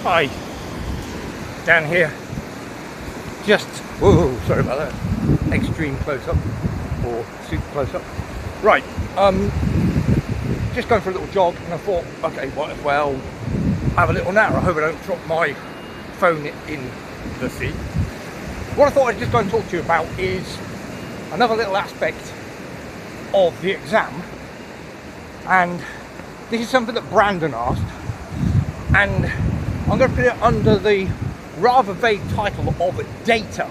Hi, down here, just, whoa, sorry about that, extreme close-up, or super close-up. Right, just going for a little jog, and I thought, okay, might as well have a little nap. I hope I don't drop my phone in the sea. What I thought I'd just go and talk to you about is another little aspect of the exam, and this is something that Brandon asked, and I'm going to put it under the rather vague title of data.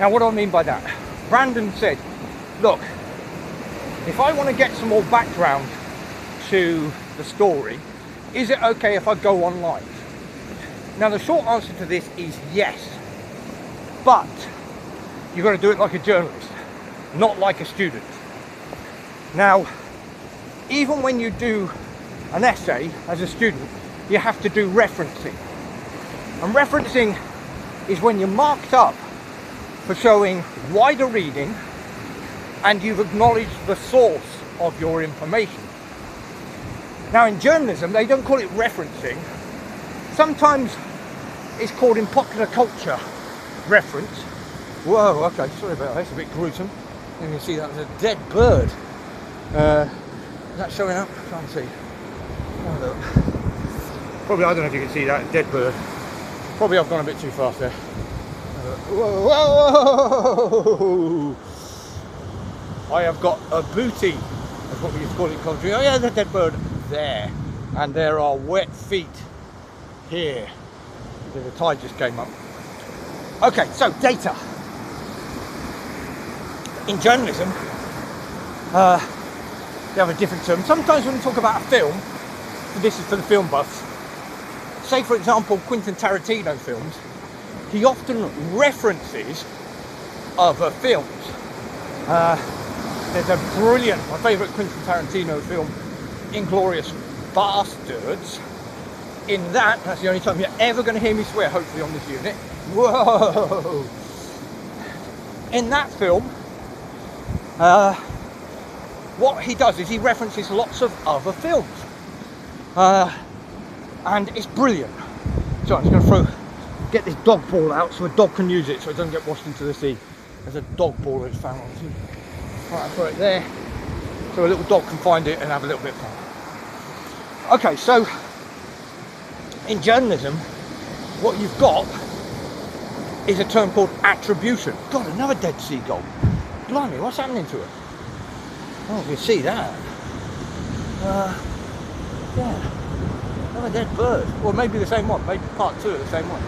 Now, what do I mean by that? Brandon said, look, if I want to get some more background to the story, is it okay if I go online? Now, the short answer to this is yes, but you've got to do it like a journalist, not like a student. Now, even when you do an essay as a student, you have to do referencing. And referencing is when you're marked up for showing wider reading and you've acknowledged the source of your information. Now, in journalism, they don't call it referencing. Sometimes it's called in popular culture reference. Whoa, okay, sorry about that, it's a bit gruesome. You can see that was a dead bird. Is that showing up? I can't see. Oh, look. Probably, I don't know if you can see that, dead bird. Probably I've gone a bit too fast there. Whoa, whoa! I have got a booty, that's what we used to call it in country. Oh yeah, the dead bird there. And there are wet feet here. The tide just came up. Okay, so data. In journalism, they have a different term. Sometimes when we talk about a film, this is for the film buffs, say for example Quentin Tarantino films, he often references other films. There's a brilliant, my favourite Quentin Tarantino film, Inglourious Bastards. In that, that's the only time you're ever going to hear me swear, hopefully, on this unit. Whoa! In that film, what he does is he references lots of other films. And it's brilliant. So I'm just going to get this dog ball out so a dog can use it so it doesn't get washed into the sea. There's a dog ball that's found on the sea. Right, I'll put it there so a little dog can find it and have a little bit of fun. Okay, so in journalism, what you've got is a term called attribution. God, another dead seagull. Blimey, what's happening to it? Oh, you see that? Yeah. Another dead bird. Or maybe the same one. Maybe part two of the same one.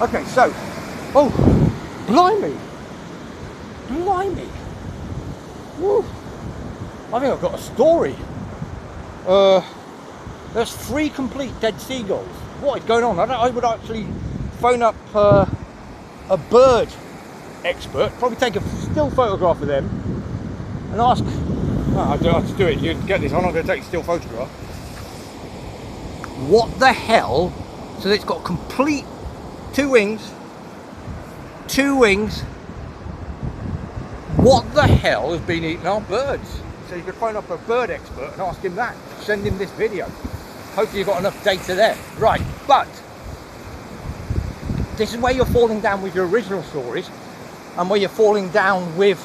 Okay, so. Oh, blimey. Blimey. Woo. I think I've got a story. There's 3 complete dead seagulls. What is going on? I would actually phone up a bird expert, probably take a still photograph of them and ask. Oh, I don't have to do it. You get this. I'm not going to take a still photograph. What the hell? So it's got complete 2 wings. What the hell has been eating our birds? So you could phone up a bird expert and ask him that. Send him this video. Hopefully you've got enough data there. Right, but this is where you're falling down with your original stories and where you're falling down with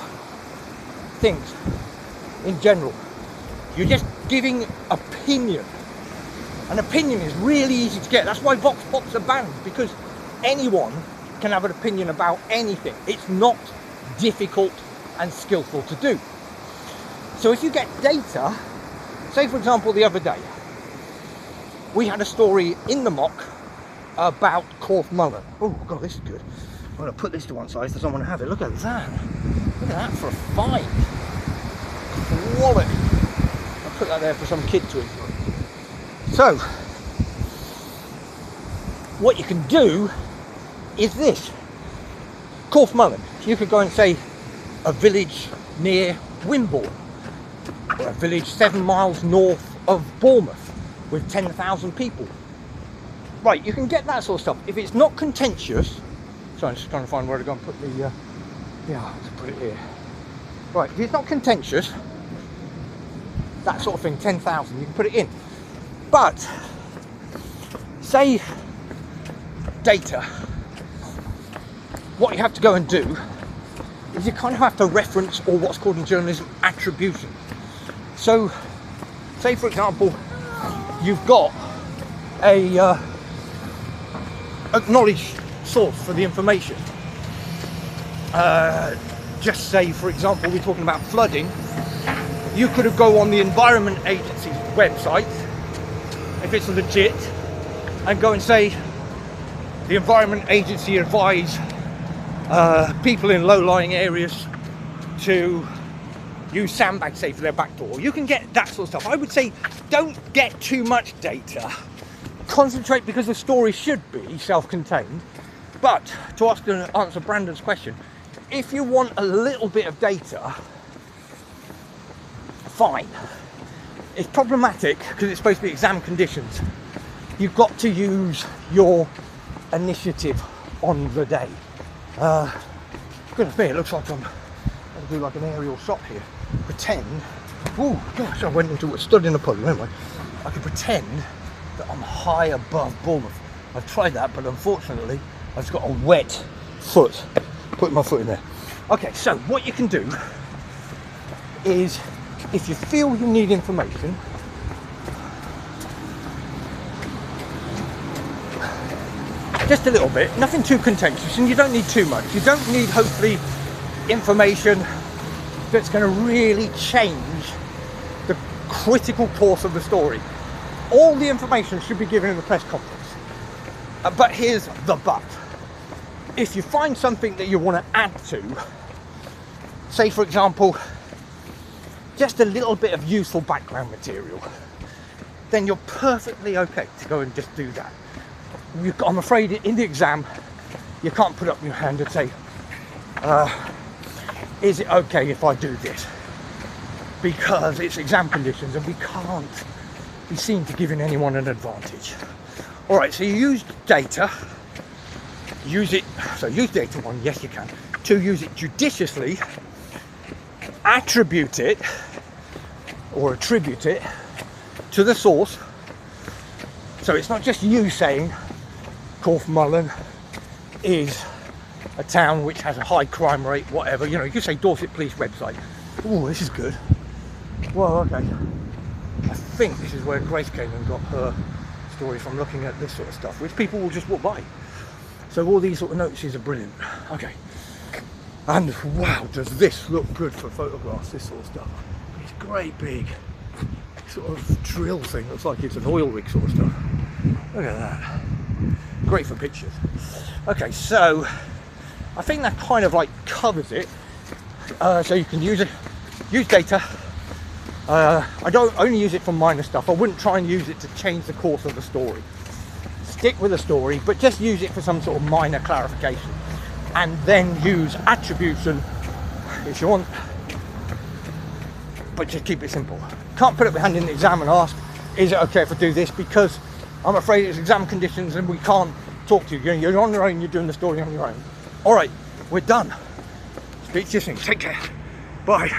things in general. You're just giving opinion. An opinion is really easy to get. That's why vox pops are banned, because anyone can have an opinion about anything. It's not difficult and skillful to do. So if you get data, say for example the other day, we had a story in the mock about Corfe Mullen. Oh God, this is good. I'm going to put this to one side so someone have it. Look at that. Look at that for a find. Quality. I'll put that there for some kid to enjoy. So, what you can do is this. Corfe Mullen. You could go and say a village near Wimborne, or a village 7 miles north of Bournemouth with 10,000 people. Right, you can get that sort of stuff. If it's not contentious, so I'm just trying to find where to go and put the, yeah, let's put it here. Right, if it's not contentious, that sort of thing, 10,000, you can put it in. But say data, what you have to go and do is you kind of have to reference, or what's called in journalism, attribution. So, say for example, you've got a acknowledged source for the information. Just say, for example, we're talking about flooding. You could have go on the Environment Agency's website, if it's legit, and go and say, the Environment Agency advise people in low-lying areas to use sandbags, say, for their back door. You can get that sort of stuff. I would say don't get too much data. Concentrate, because the story should be self-contained. But to answer Brandon's question, if you want a little bit of data, fine. It's problematic because it's supposed to be exam conditions. You've got to use your initiative on the day. Goodness me, it looks like I'm going to do like an aerial shot here. Pretend, oh gosh, I went into stood in a puddle, anyway. I could pretend that I'm high above Bournemouth. I've tried that, but unfortunately I've just got a wet foot. Put my foot in there. Okay, so what you can do is, if you feel you need information, just a little bit, nothing too contentious, and you don't need too much. You don't need, hopefully, information that's going to really change the critical course of the story. All the information should be given in the press conference. But here's the but. If you find something that you want to add to, say for example, just a little bit of useful background material, then you're perfectly okay to go and just do that. I'm afraid in the exam, you can't put up your hand and say, is it okay if I do this? Because it's exam conditions and we can't be seen to giving anyone an advantage. All right, so you use data, use it, so use data one, yes you can. Two, use it judiciously, attribute it to the source. So it's not just you saying Corfmullen is a town which has a high crime rate, whatever. You know, you could say Dorset Police website. Oh, this is good. Well, okay. I think this is where Grace came and got her story from, looking at this sort of stuff, which people will just walk by. So all these sort of notices are brilliant. Okay. And wow, does this look good for photographs, this sort of stuff. It's great big sort of drill thing. Looks like it's an oil rig sort of stuff. Look at that. Great for pictures. Okay, so I think that kind of like covers it. So you can use data. I don't only use it for minor stuff. I wouldn't try and use it to change the course of the story. Stick with the story, but just use it for some sort of minor clarification. And then use attribution if you want, but just keep it simple. Can't put up your hand in the exam and ask, is it okay if I do this? Because I'm afraid it's exam conditions and we can't talk to you. You're on your own, you're doing the story on your own. All right, we're done. Speak to you soon. Take care. Bye.